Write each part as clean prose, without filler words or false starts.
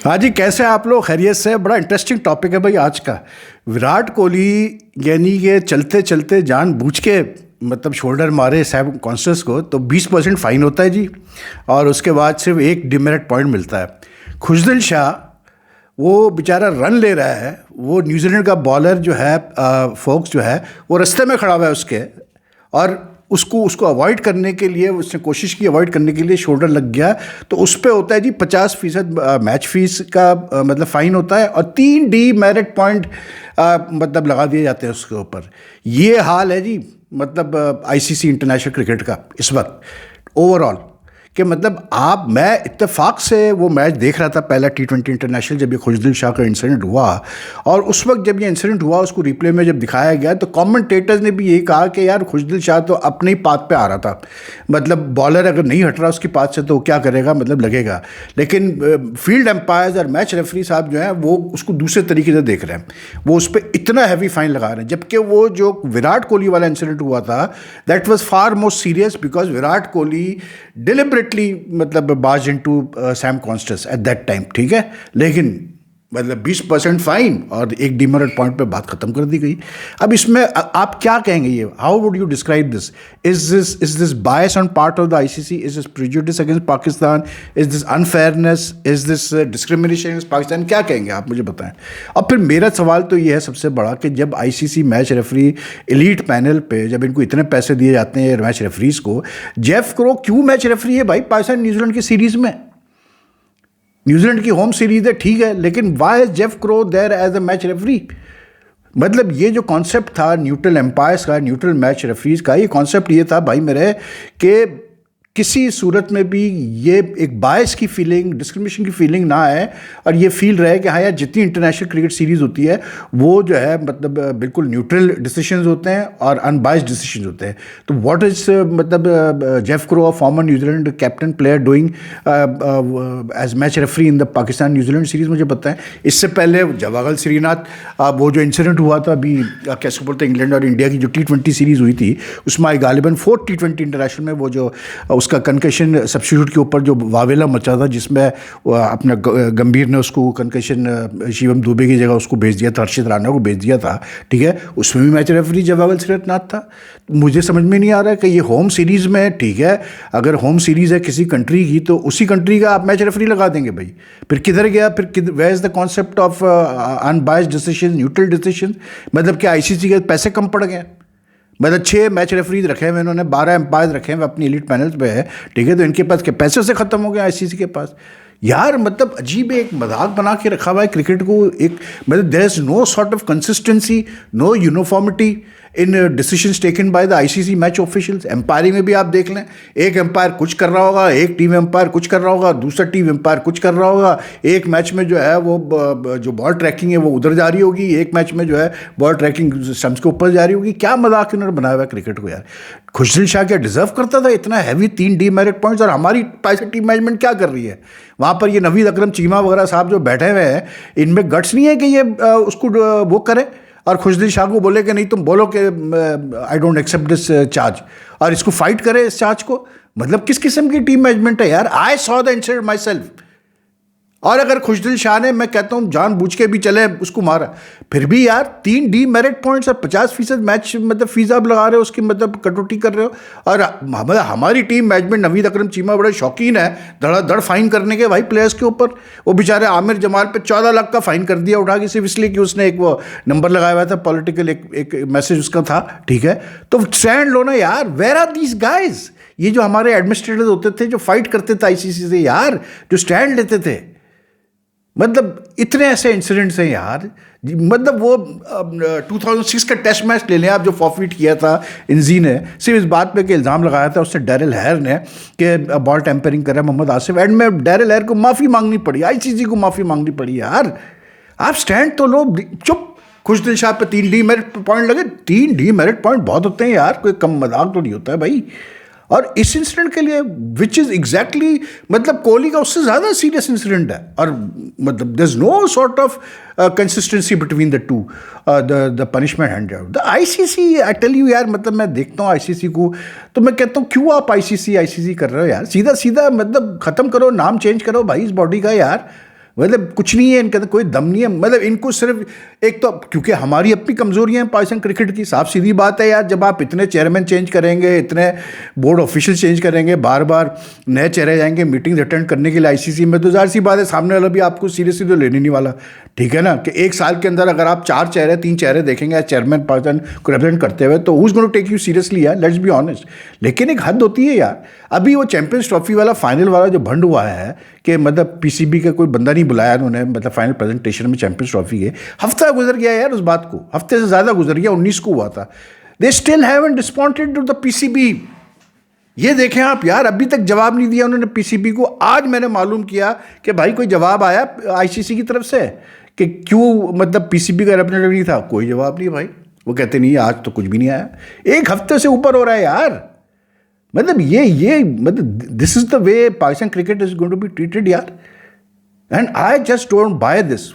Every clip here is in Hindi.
हाँ जी, कैसे हैं आप लोग? खैरियत से? बड़ा इंटरेस्टिंग टॉपिक है भाई आज का। विराट कोहली यानी कि चलते चलते जानबूझ के मतलब शोल्डर मारे सैम कॉन्स्टेंस को तो 20% फाइन होता है जी। और उसके बाद सिर्फ एक डिमेरिट पॉइंट मिलता है। खुशदिल शाह वो बेचारा रन ले रहा है, वो न्यूजीलैंड का बॉलर जो है फोक्स जो है वो रास्ते में खड़ा हुआ है उसके, और उसको उसको अवॉइड करने के लिए उसने कोशिश की, अवॉइड करने के लिए शोल्डर लग गया। तो उस पर होता है जी 50% मैच फीस का मतलब फ़ाइन होता है, और 3 डीमेरिट पॉइंट मतलब लगा दिए जाते हैं उसके ऊपर। ये हाल है जी मतलब आईसीसी इंटरनेशनल क्रिकेट का इस वक्त ओवरऑल। कि मतलब मैं इत्तेफाक से वो मैच देख रहा था, पहला T20 इंटरनेशनल, जब ये खुशदिल शाह का इंसिडेंट हुआ। और उस वक्त जब ये इंसिडेंट हुआ उसको रिप्ले में जब दिखाया गया तो कमेंटेटर्स ने भी यही कहा कि यार खुशदिल शाह तो अपने ही पाथ पे आ रहा था, मतलब बॉलर अगर नहीं हट रहा उसकी पाथ से तो क्या करेगा, मतलब लगेगा। लेकिन फील्ड एम्पायर्स और मैच रेफरी साहब जो हैं वो उसको दूसरे तरीके से देख रहे हैं, वो उस पर इतना हैवी फाइन लगा रहे हैं। जबकि वो जो विराट कोहली वाला इंसिडेंट हुआ था that was far more serious, because Virat Kohli deliberately मतलब बाज into Sam Constance at that time, ठीक है। लेकिन मतलब 20% फाइन और एक डिमेरिट पॉइंट पे बात खत्म कर दी गई। अब इसमें आप क्या कहेंगे? ये how would you describe this? Is this bias on part of the ICC? Is this prejudice against Pakistan? Is this unfairness? Is this discrimination against Pakistan? क्या कहेंगे आप, मुझे बताएं। और फिर मेरा सवाल तो ये है सबसे बड़ा कि जब ICC match referee elite panel पे जब इनको इतने पैसे दिए जाते हैं मैच रेफरीज को, जेफ क्रो क्यों मैच रेफरी है भाई पाकिस्तान न्यूजीलैंड की सीरीज में? न्यूजीलैंड की होम सीरीज है, ठीक है, लेकिन why is Jeff Crowe there as a match referee? मतलब ये जो कॉन्सेप्ट था न्यूट्रल एम्पायर्स का, न्यूट्रल मैच रेफरीज का, ये कॉन्सेप्ट ये था भाई मेरे कि किसी सूरत में भी ये एक बायस की फीलिंग, डिस्क्रिमिनेशन की फीलिंग ना आए, और ये फील रहे कि हाँ यार जितनी इंटरनेशनल क्रिकेट सीरीज़ होती है वो जो है मतलब बिल्कुल न्यूट्रल डिसीजंस होते हैं और अनबायस्ड डिसीजंस होते हैं। तो व्हाट इज मतलब Jeff Crowe, former New Zealand captain player, doing as match referee in the Pakistan New Zealand series, मुझे पता है। इससे पहले जवागल श्रीनाथ, वो जो इंसिडेंट हुआ था अभी कैसे बोलते हैं इंग्लैंड और इंडिया की जो T20 सीरीज़ हुई थी, उसमें गालिबन 4th T20 इंटरनेशनल में वो जो उसका कंकशन सब्स्टिट्यूट के ऊपर जो वावेला मचा था, जिसमें अपना गंभीर ने उसको कंकशन शिवम दुबे की जगह उसको भेज दिया था, हर्षित राणा को भेज दिया था, ठीक है। उसमें भी मैच रेफरी जवागल श्रीनाथ था। मुझे समझ में नहीं आ रहा है कि ये होम सीरीज़ में, ठीक है, अगर होम सीरीज़ है किसी कंट्री की तो उसी कंट्री का आप मैच रेफरी लगा देंगे भाई। फिर किधर गया, फिर where is the concept of unbiased decision, neutral decision? मतलब कि आईसीसी के पैसे कम पड़ गए? मतलब 6 मैच रेफरीज रखे हुए इन्होंने, 12 एम्पायर्स रखे हुए अपनी एलीट पैनल्स पे है, ठीक है। तो इनके पास क्या पैसे से ख़त्म हो गया आईसीसी के पास? यार मतलब अजीब एक मजाक बना के रखा हुआ है क्रिकेट को। एक मतलब there is no sort of consistency, no uniformity in decisions taken by the ICC match officials. Umpiring में भी आप देख लें, एक एम्पायर कुछ कर रहा होगा, एक टीम एम्पायर कुछ कर रहा होगा, दूसरा टीम एम्पायर कुछ कर रहा होगा। एक मैच में जो है वो जो बॉल ट्रैकिंग है वो उधर जा रही होगी, एक मैच में जो है बॉल ट्रैकिंग स्टंप्स के ऊपर जा रही होगी। क्या मजाक इन्होंने बनाया हुआ है क्रिकेट को यार। खुशदिल शाह क्या डिजर्व करता था इतना हैवी 3 डीमेरिट पॉइंट्स? और हमारी पाकिस्तान टीम मैनेजमेंट क्या कर रही है वहाँ पर? ये नवीद अकरम चीमा वगैरह साहब जो बैठे हुए हैं, इनमें गट्स नहीं है कि ये उसको वो करें और खुशदिल शाह को बोले कि नहीं तुम बोलो कि I don't accept this charge, और इसको फाइट करे इस चार्ज को। मतलब किस किस्म की टीम मैनेजमेंट है यार? I saw the incident my self. और अगर खुशदिल शाह ने, मैं कहता हूँ जानबूझ के भी चले उसको मारा, फिर भी यार 3 डीमेरिट पॉइंट्स और 50% मैच मतलब फीस आप लगा रहे हो, उसकी मतलब कटौती कर रहे हो। और हमारी टीम मैनेजमेंट, नवीद अकरम चीमा बड़े शौकीन है धड़ाधड़ फाइन करने के भाई प्लेयर्स के ऊपर। वो बेचारे आमिर जमाल पे 14 लाख का फाइन कर दिया उठा के, सिर्फ इसलिए कि उसने एक वो नंबर लगाया हुआ था पॉलिटिकल, एक मैसेज उसका था, ठीक है। तो स्टैंड लो ना यार। Where are these guys? ये जो हमारे एडमिनिस्ट्रेटर्स होते थे जो फाइट करते थे आईसीसी से यार, जो स्टैंड लेते थे, मतलब इतने ऐसे इंसिडेंट्स हैं यार। मतलब वो 2006 का टेस्ट मैच ले लें आप, जो फॉरफिट किया था इंजी ने, सिर्फ इस बात पे कि इल्ज़ाम लगाया था उससे डैरिल हेयर ने कि बॉल टेम्परिंग कर रहा है मोहम्मद आसिफ। एंड में डैरिल हेयर को माफ़ी मांगनी पड़ी, आईसीसी को माफ़ी मांगनी पड़ी यार। आप स्टैंड तो लो, चुप। खुशदिल शाह पे 3 डीमेरिट पॉइंट लगे। 3 डीमेरिट पॉइंट बहुत होते हैं यार, कोई कम मजाक तो नहीं होता है भाई। और इस इंसिडेंट के लिए विच इज़ एग्जैक्टली मतलब कोहली का उससे ज़्यादा सीरियस इंसिडेंट है, और मतलब there is no sort of consistency between the two, the punishment hand out. The ICC, I tell you यार, मतलब मैं देखता हूँ आईसीसी को तो मैं कहता हूँ क्यों आप आईसीसी कर रहे हो यार? सीधा सीधा मतलब ख़त्म करो, नाम चेंज करो भाई इस बॉडी का यार। मतलब कुछ नहीं है इनके अंदर, कोई दम नहीं है। मतलब इनको सिर्फ एक तो क्योंकि हमारी अपनी कमजोरियां हैं पाकिस्तान क्रिकेट की, साफ सीधी बात है यार। जब आप इतने चेयरमैन चेंज करेंगे, इतने बोर्ड ऑफिशियल चेंज करेंगे, बार बार नए चेहरे जाएंगे मीटिंग्स अटेंड करने के लिए आईसीसी में, तो जाहिर सी बात है सामने वाला भी आपको सीरियसली तो लेने नहीं वाला। ठीक है ना, कि एक साल के अंदर अगर आप 3 चेहरे देखेंगे चेयरमैन पाकिस्तान को रिप्रेजेंट करते हुए, तो who is going to take you seriously यार, लेट्स बी ऑनेस्ट। लेकिन एक हद होती है यार। अभी वो चैंपियंस ट्रॉफी वाला फाइनल वाला जो भंड हुआ है कि मतलब पीसीबी का कोई बंदा नहीं बुलाया उन्होंने, मतलब फाइनल प्रेजेंटेशन में चैंपियंस ट्रॉफी के, हफ्ता गुजर गया यार उस बात को, हफ्ते से ज़्यादा गुजर गया, 19 को हुआ था। They still haven't responded to the PCB. ये देखें आप यार, अभी तक जवाब नहीं दिया उन्होंने पीसीबी को। आज मैंने मालूम किया कि भाई कोई जवाब आया आईसीसी की तरफ से कि क्यों मतलब पीसीबी का रिप्रेजेंटेटिव नहीं था। कोई जवाब नहीं भाई, वो कहते नहीं आज तो कुछ भी नहीं आया। एक हफ्ते से ऊपर हो रहा है यार। मतलब ये मतलब this is the way Pakistan cricket is going to be treated यार। And I just don't buy this.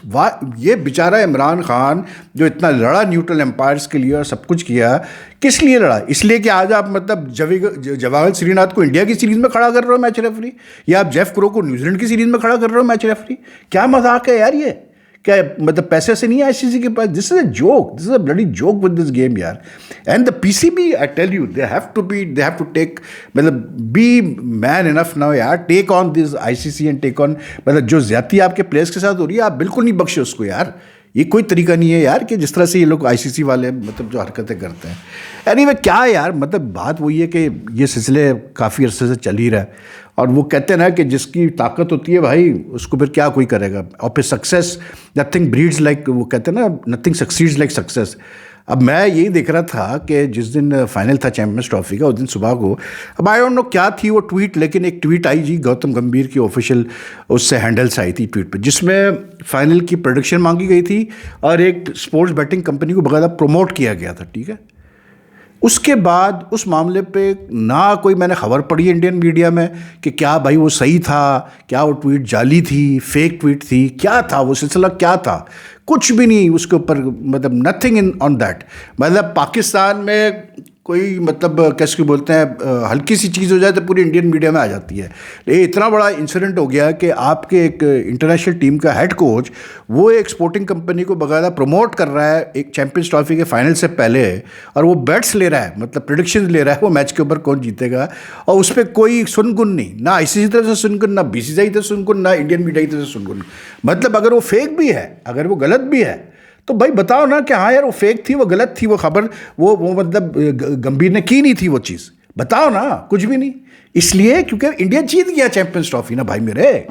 ये बेचारा इमरान खान जो इतना लड़ा न्यूट्रल एम्पायर्स के लिए और सब कुछ किया, किस लिए लड़ा? इसलिए कि आज आप मतलब जवाहर श्रीनाथ को इंडिया की सीरीज में खड़ा कर रहे हो मैच रेफरी, या आप जेफ क्रो को न्यूजीलैंड की सीरीज में खड़ा कर रहे हो मैच रेफरी? क्या मजाक है यार ये? क्या मतलब पैसे से नहीं है आईसीसी के पास? This is a joke, this is a bloody joke with this game यार। And the PCB, I tell you, they have to take, मतलब बी मैन इनफ नाउ यार, take on this ICC and take on, मतलब जो ज्यादती आपके प्लेयर्स के साथ हो रही है आप बिल्कुल नहीं बख्शे उसको यार। ये कोई तरीका नहीं है यार कि जिस तरह से ये लोग आईसीसी वाले मतलब जो हरकतें करते हैं। एनीवे क्या यार, मतलब बात वही है कि ये सिलसिले काफ़ी अरसे से चल ही रहा है, और वो कहते हैं ना कि जिसकी ताकत होती है भाई उसको फिर क्या कोई करेगा। और फिर सक्सेस, नथिंग ब्रीड्स लाइक, वो कहते हैं ना नथिंग सक्सीड्स लाइक सक्सेस। अब मैं यही देख रहा था कि जिस दिन फाइनल था चैंपियंस ट्रॉफी का, उस दिन सुबह को, अब आई डोंट नो क्या थी वो ट्वीट, लेकिन एक ट्वीट आई जी गौतम गंभीर की ऑफिशियल उससे हैंडल्स आई थी ट्वीट पे, जिसमें फाइनल की प्रेडिक्शन मांगी गई थी और एक स्पोर्ट्स बैटिंग कंपनी को बकायदा प्रमोट किया गया था। ठीक है, उसके बाद उस मामले पे ना कोई मैंने खबर पढ़ी इंडियन मीडिया में कि क्या भाई वो सही था, क्या वो ट्वीट जाली थी, फेक ट्वीट थी, क्या था वो सिलसिला, क्या था, कुछ भी नहीं उसके ऊपर, मतलब नथिंग इन ऑन दैट। मतलब पाकिस्तान में कोई मतलब कैसे बोलते हैं, हल्की सी चीज़ हो जाए तो पूरी इंडियन मीडिया में आ जाती है। ये इतना बड़ा इंसिडेंट हो गया कि आपके एक इंटरनेशनल टीम का हेड कोच वो एक स्पोर्टिंग कंपनी को बकायदा प्रमोट कर रहा है एक चैंपियंस ट्रॉफी के फाइनल से पहले, और वो बेट्स ले रहा है, मतलब प्रेडिक्शंस ले रहा है वो मैच के ऊपर कौन जीतेगा, और उस पर कोई सुनगुन नहीं, ना आईसीसी तरफ से सुनगुन, ना बीसीसीआई तरफ से सुनगुन, ना इंडियन मीडिया की तरफ से सुनगुन। मतलब अगर वो फेक भी है, अगर वो गलत भी है, तो भाई बताओ ना कि हाँ यार वो फेक थी, वो गलत थी, वो खबर वो मतलब गंभीर ने की नहीं थी वो चीज़, बताओ ना। कुछ भी नहीं, इसलिए क्योंकि इंडिया जीत गया चैंपियंस ट्रॉफी ना भाई मेरे।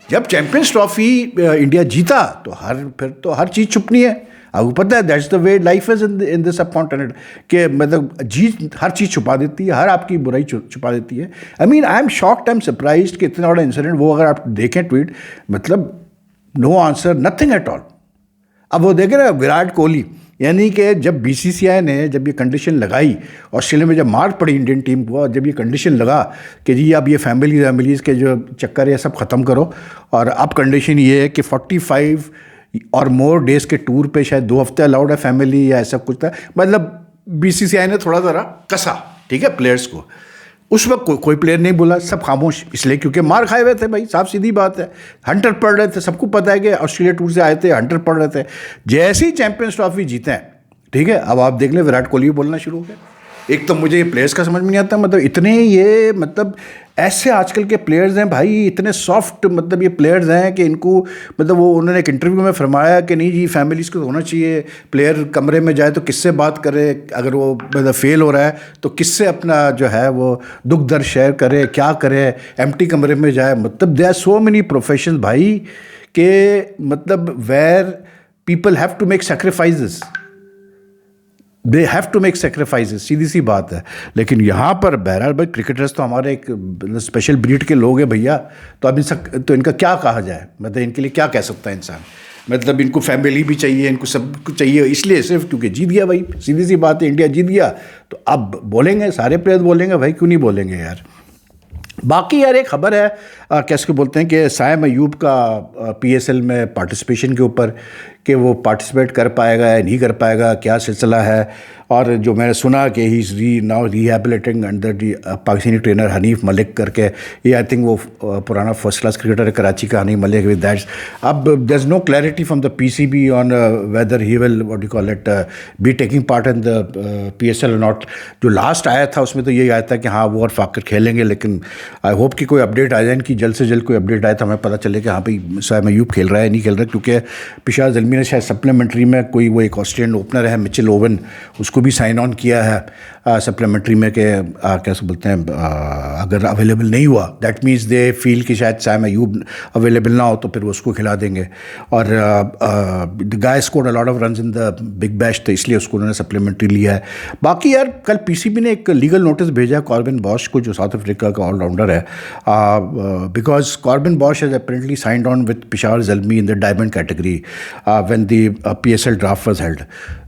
जब चैंपियंस ट्रॉफी इंडिया जीता तो फिर तो हर चीज़ छुपनी है। आपको पता है that's the way life is in the sub continent, कि मतलब जीत हर चीज़ छुपा देती है, हर आपकी बुराई छुपा देती है। I am shocked, I am surprised कि इतना बड़ा इंसिडेंट, वो अगर आप देखें ट्वीट, मतलब no answer, nothing at all. अब वो देखे ना विराट कोहली, यानी कि जब बीसीसीआई ने जब ये कंडीशन लगाई, ऑस्ट्रेलिया में जब मार पड़ी इंडियन टीम को, जब ये कंडीशन लगा कि जी अब ये फैमिलीज़ के जो चक्कर है सब ख़त्म करो, और अब कंडीशन ये है कि 45 और मोर डेज़ के टूर पे शायद 2 हफ्ते अलाउड है फैमिली या ऐसा कुछ था। मतलब बीसीसीआई ने थोड़ा ज़रा कसा, ठीक है, प्लेयर्स को। उस वक्त कोई प्लेयर नहीं बोला, सब खामोश, इसलिए क्योंकि मार खाए हुए थे भाई, साफ सीधी बात है। हंटर पढ़ रहे थे, सबको पता है कि ऑस्ट्रेलिया टूर से आए थे, हंटर पढ़ रहे थे। जैसे ही चैंपियंस ट्रॉफी जीते हैं, ठीक है, अब आप देख लें विराट कोहली बोलना शुरू हो गया। एक तो मुझे ये प्लेयर्स का समझ में नहीं आता, मतलब इतने ये मतलब ऐसे आजकल के प्लेयर्स हैं भाई, इतने सॉफ्ट मतलब ये प्लेयर्स हैं कि इनको मतलब वो उन्होंने एक इंटरव्यू में फरमाया कि नहीं जी फैमिलीज़ को होना चाहिए, प्लेयर कमरे में जाए तो किससे बात करे, अगर वो मतलब फेल हो रहा है तो किससे अपना जो है वो दुख दर्द शेयर करे, क्या करे, एम्प्टी कमरे में जाए। मतलब they are so many professions भाई के मतलब where people have to make sacrifices, they have to make sacrifices, सीधी सी बात है। लेकिन यहाँ पर बहरहाल भाई क्रिकेटर्स तो हमारे एक स्पेशल ब्रीड के लोग हैं भैया, तो अब तो इनका क्या कहा जाए, मतलब इनके लिए क्या कह सकता है इंसान। मतलब इनको फैमिली भी चाहिए, इनको सब कुछ चाहिए, इसलिए सिर्फ क्योंकि जीत गया भाई, सीधी सी बात है, इंडिया जीत गया तो अब बोलेंगे, सारे प्लेयर बोलेंगे भाई, क्यों नहीं बोलेंगे यार। बाकी यार एक खबर है, कैसे बोलते हैं कि साइम अयूब का पीएसएल में पार्टिसिपेशन के ऊपर कि वो पार्टिसिपेट कर पाएगा या नहीं कर पाएगा, क्या सिलसिला है। और जो मैंने सुना कि he is now rehabilitating under the Pakistani trainer Hanif Malik करके, ये आई थिंक वो पुराना फर्स्ट क्लास क्रिकेटर है कराची का हनीफ मलिक विद दैट्स। अब there is no clarity from the PCB on whether he will what you call it be taking part in the PSL और नॉट। जो लास्ट आया था उसमें तो यही आया था कि हाँ वो और फाकर खेलेंगे, लेकिन आई होप कि कोई अपडेट आ जाए, इनकी जल्द से जल्द कोई अपडेट आए तो हमें पता चले कि हाँ भाई साइम अयूब खेल रहा है नहीं खेल रहा है। क्योंकि पिशार ज़ल्मी ने शायद सप्लीमेंट्री में कोई वो एक ऑस्ट्रेलियन ओपनर है मिचेल ओवन, उसको भी साइन ऑन किया है सप्लीमेंट्री में कि कैसे बोलते हैं अगर अवेलेबल नहीं हुआ दैट मीन्स दे फील कि शायद साइम अयूब अवेलेबल ना हो तो फिर वो उसको खिला देंगे। और the guy scored a lot of runs in the big bash, तो इसलिए उसको उन्होंने सप्लीमेंट्री लिया है। बाकी यार कल पीसीबी ने एक लीगल नोटिस भेजा कॉर्बिन बॉश को, जो साउथ अफ्रीका का ऑलराउंडर है, because Corbin Bosch has apparently signed on with Peshawar Zalmi in the diamond category when the PSL draft was held.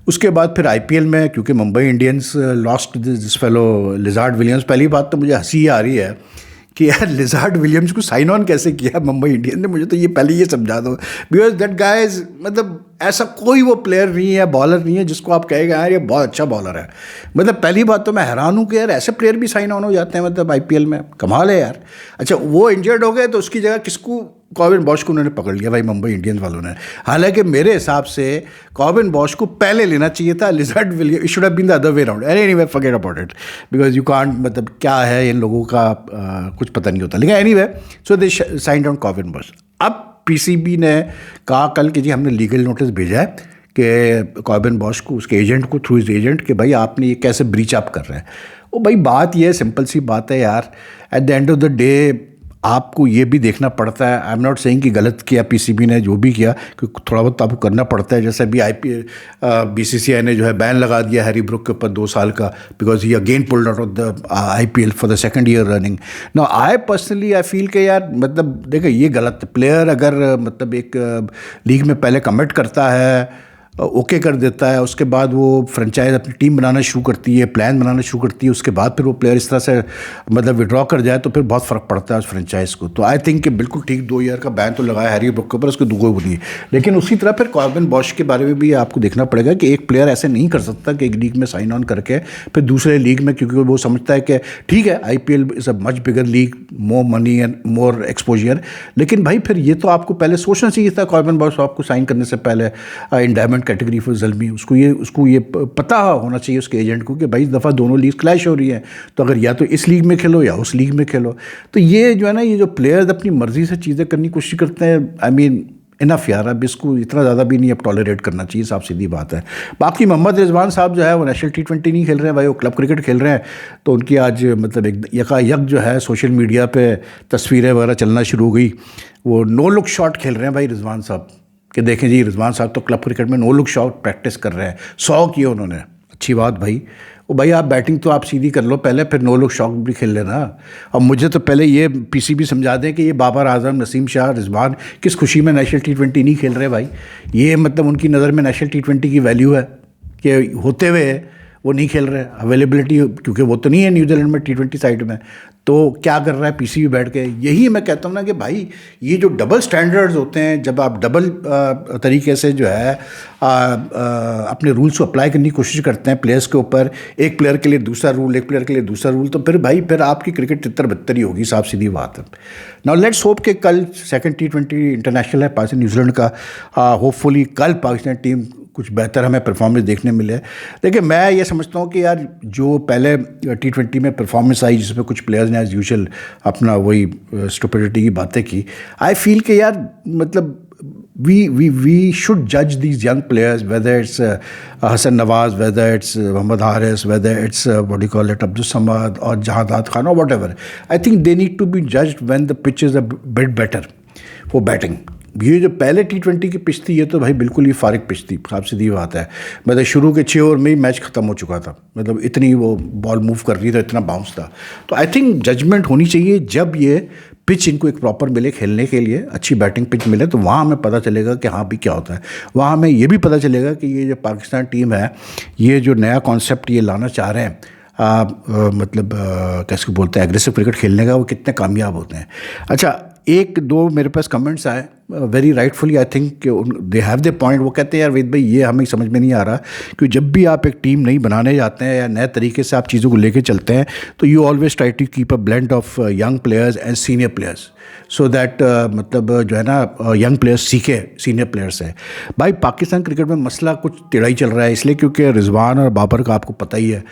उसके बाद फिर आईपीएल में क्योंकि Mumbai Indians lost this fellow Lizaad Williams, पहली बात तो मुझे हंसी आ रही है कि यार लिजार्ड विलियम्स को साइन ऑन कैसे किया मुंबई इंडियंस ने, मुझे तो ये पहले ये समझा दो। बिकॉज दैट गाय इज मतलब ऐसा कोई वो प्लेयर नहीं है, बॉलर नहीं है जिसको आप कहेगा यार ये बहुत अच्छा बॉलर है। मतलब पहली बात तो मैं हैरान हूँ कि यार ऐसे प्लेयर भी साइन ऑन हो जाते हैं मतलब आईपीएल में, कमाल है यार। अच्छा वो इंजर्ड हो गए तो उसकी जगह किसको, कॉर्बिन बॉश को उन्होंने पकड़ लिया भाई मुंबई इंडियंस वालों ने। हालांकि मेरे हिसाब से कॉर्बिन बॉश को पहले लेना चाहिए था, Lizaad Williams it should have been the other way around. Anyway forget about it because you can't, मतलब क्या है इन लोगों का कुछ पता नहीं होता। लेकिन anyway so they signed on Corbin Bosch. अब पीसीबी ने कहा कल कि जी हमने लीगल नोटिस भेजा है कि कॉर्बिन बॉश को, उसके एजेंट को, थ्रू इज एजेंट, कि भाई आपने ये कैसे ब्रीच अप कर रहे हैं। वो भाई बात ये सिंपल सी बात है यार, at the end of the day आपको ये भी देखना पड़ता है। आई एम नॉट सेइंग कि गलत किया पीसीबी ने, जो भी किया क्योंकि थोड़ा बहुत आपको करना पड़ता है। जैसे अभी बीसीसीआई ने जो है बैन लगा दिया हैरी ब्रुक के ऊपर 2 साल का, because he again pulled out of the IPL for the second year running. Now I personally I feel कि यार मतलब देखिए ये गलत, प्लेयर अगर मतलब एक लीग में पहले कमिट करता है, ओके कर देता है, उसके बाद वो फ्रेंचाइज अपनी टीम बनाना शुरू करती है, प्लान बनाना शुरू करती है, उसके बाद फिर वो प्लेयर इस तरह से मतलब विड्रॉ कर जाए तो फिर बहुत फ़र्क पड़ता है उस फ्रेंचाइज को। तो आई थिंक कि बिल्कुल ठीक 2 ईयर का बैन तो लगाया हैरी ब्रुक के ऊपर, उसके दुगो बनी। लेकिन उसी तरह फिर कॉर्बिन बॉश के बारे में भी आपको देखना पड़ेगा कि एक प्लेयर ऐसे नहीं कर सकता कि एक लीग में साइन ऑन करके फिर दूसरे लीग में, क्योंकि वो समझता है कि ठीक है IPL is a much bigger league, more money and more exposure, लेकिन भाई फिर ये तो आपको पहले सोचना चाहिए था कॉर्बिन बॉश आपको साइन करने से पहले in diamond category for Zalmi. उसको ये पता होना चाहिए उसके एजेंट को कि भाई इस दफ़ा दोनों लीग क्लैश हो रही है, तो अगर या तो इस लीग में खेलो या उस लीग में खेलो। तो ये जो है ना, ये जो प्लेयर्स अपनी मर्जी से चीज़ें करने की कोशिश करते हैं, आई मीन इनफ यार, अब इसको इतना ज़्यादा भी नहीं अब टॉलरेट करना चाहिए, साफ सीधी बात है। बाकी मोहम्मद रिजवान साहब जो है वो नेशनल T20 नहीं खेल रहे हैं भाई, वो क्लब क्रिकेट खेल रहे हैं। तो उनकी आज मतलब एक यकायक जो है सोशल मीडिया पे तस्वीरें वगैरह चलना शुरू हो गई। वो नो लुक शॉट खेल रहे हैं भाई रिजवान साहब, कि देखें जी रिजवान साहब तो क्लब क्रिकेट में नो लुक शॉट प्रैक्टिस कर रहे हैं, 100 किए उन्होंने, अच्छी बात भाई। वो भाई आप बैटिंग तो आप सीधी कर लो पहले, फिर नो लुक शॉट भी खेल लेना। और मुझे तो पहले ये पीसीबी समझा दें कि ये बाबर आजम, नसीम शाह, रिजवान किस खुशी में नेशनल T20 नहीं खेल रहे भाई। ये मतलब उनकी नज़र में नेशनल T20 की वैल्यू है कि होते हुए वो नहीं खेल रहे, अवेलेबिलिटी क्योंकि वो तो नहीं है न्यूजीलैंड में T20 साइड में, तो क्या कर रहा है पीसीबी बैठ के। यही मैं कहता हूँ ना कि भाई ये जो डबल स्टैंडर्ड्स होते हैं, जब आप डबल तरीके से जो है अपने रूल्स को अप्लाई करने की कोशिश करते हैं प्लेयर्स के ऊपर, एक प्लेयर के लिए दूसरा रूल, एक प्लेयर के लिए दूसरा रूल, तो फिर भाई फिर आपकी क्रिकेट तितर बितर ही होगी, साफ सीधी बात है। नाउ लेट्स होप कि कल सेकंड T20 इंटरनेशनल है पाकिस्तान न्यूजीलैंड का, होपफुली कल पाकिस्तान टीम कुछ बेहतर हमें परफॉर्मेंस देखने मिले। देखिए मैं ये समझता हूँ कि यार जो पहले T20 में परफॉर्मेंस आई जिसमें कुछ प्लेयर्स ने एज यूजुअल अपना वही स्टुपिडिटी की बातें की, आई फील कि यार मतलब we should judge these young players, whether it's Hassan Nawaz, whether it's Mohammad Haris, whether it's what do you call it, Abdul Samad or Jahadat Khan or whatever. I think they need to be judged when the pitch is a bit better for batting. ये जो पहले T20 की पिच थी, ये तो भाई बिल्कुल ही फारिग पिच थी, साफ सीधी बात है। मतलब शुरू के 6 ओवर में ही मैच ख़त्म हो चुका था, मतलब इतनी वो बॉल मूव कर रही था, इतना बाउंस था। तो आई थिंक जजमेंट होनी चाहिए जब ये पिच इनको एक प्रॉपर मिले खेलने के लिए, अच्छी बैटिंग पिच मिले, तो वहाँ हमें पता चलेगा कि हाँ भी क्या होता है। वहाँ हमें ये भी पता चलेगा कि ये जो पाकिस्तान टीम है, ये जो नया कॉन्सेप्ट ये लाना चाह रहे हैं, मतलब कैसे बोलते हैं एग्रेसिव क्रिकेट खेलने का, वो कितने कामयाब होते हैं। अच्छा एक दो मेरे पास कमेंट्स आए very rightfully, I think they have the point. वो कहते हैं यार वेद भाई ये हमें समझ में नहीं आ रहा कि जब भी आप एक टीम नई बनाने जाते हैं या नए तरीके से आप चीज़ों को लेके चलते हैं तो you always try to keep a blend of young players and senior players, so that मतलब जो है ना यंग प्लेयर्स सीखे सीनियर प्लेयर्स से। भाई पाकिस्तान क्रिकेट में मसला कुछ टेढ़ा ही चल रहा है, इसलिए क्योंकि रिजवान और बाबर का आपको पता ही है।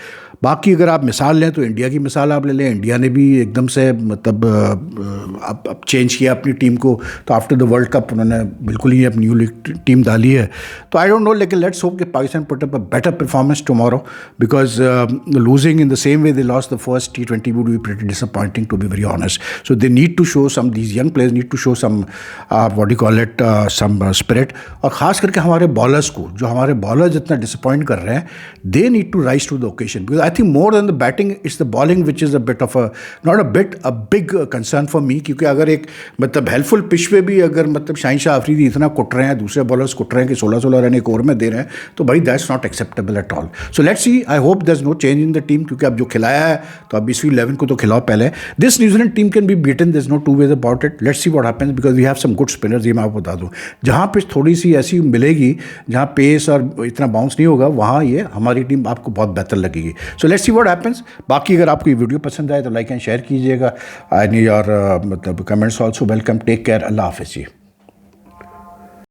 बाकी अगर आप मिसाल लें तो इंडिया की मिसाल आप ले लें, इंडिया ने भी एकदम से मतलब अब चेंज किया अपनी टीम को, तो आफ्टर द वर्ल्ड कप उन्होंने बिल्कुल ही अपनी न्यू टीम डाली है। तो आई डोंट नो, लेकिन लेट्स होप कि Pakistan put up a better performance tomorrow, because losing in the same way they lost the first T20 would be pretty disappointing, to be very honest. So they need to show some, these young players need to show some what do you call it, some spirit. और ख़ास करके हमारे बॉलर्स को, जो हमारे बॉलर्स इतना डिसअपॉइंट कर रहे हैं, they need to rise to the occasion, because I think more than the batting it's the bowling which is a bit of a not a bit a big concern for me, क्योंकि अगर एक मतलब हेल्पफुल पिच पे भी अगर मतलब शाहीन शाह अफरीदी इतना कुट रहे हैं, दूसरे बॉलर्स कुट रहे हैं कि 16-16 रन एक ओवर में दे रहे हैं, तो भाई that's not acceptable at all. So let's see, I hope there is no change in the team, क्योंकि अब जो खिलाया है तो अब इसी 11 को तो खिलाओ पहले। This New Zealand team can be beaten, there is no two ways about it. Let's see what happens, because we have some good spinners. ये मैं आपको बता दूँ, जहाँ पे थोड़ी सी ऐसी मिलेगी जहाँ पेस और इतना बाउंस नहीं होगा, वहाँ ये हमारी टीम आपको बहुत बेहतर लगेगी। So let's see what happens. बाकी अगर आपको ये वीडियो पसंद आए तो लाइक एंड शेयर कीजिएगा, एंड योर मतलब comments also welcome. Take care, अल्लाह हाफिज़ जी।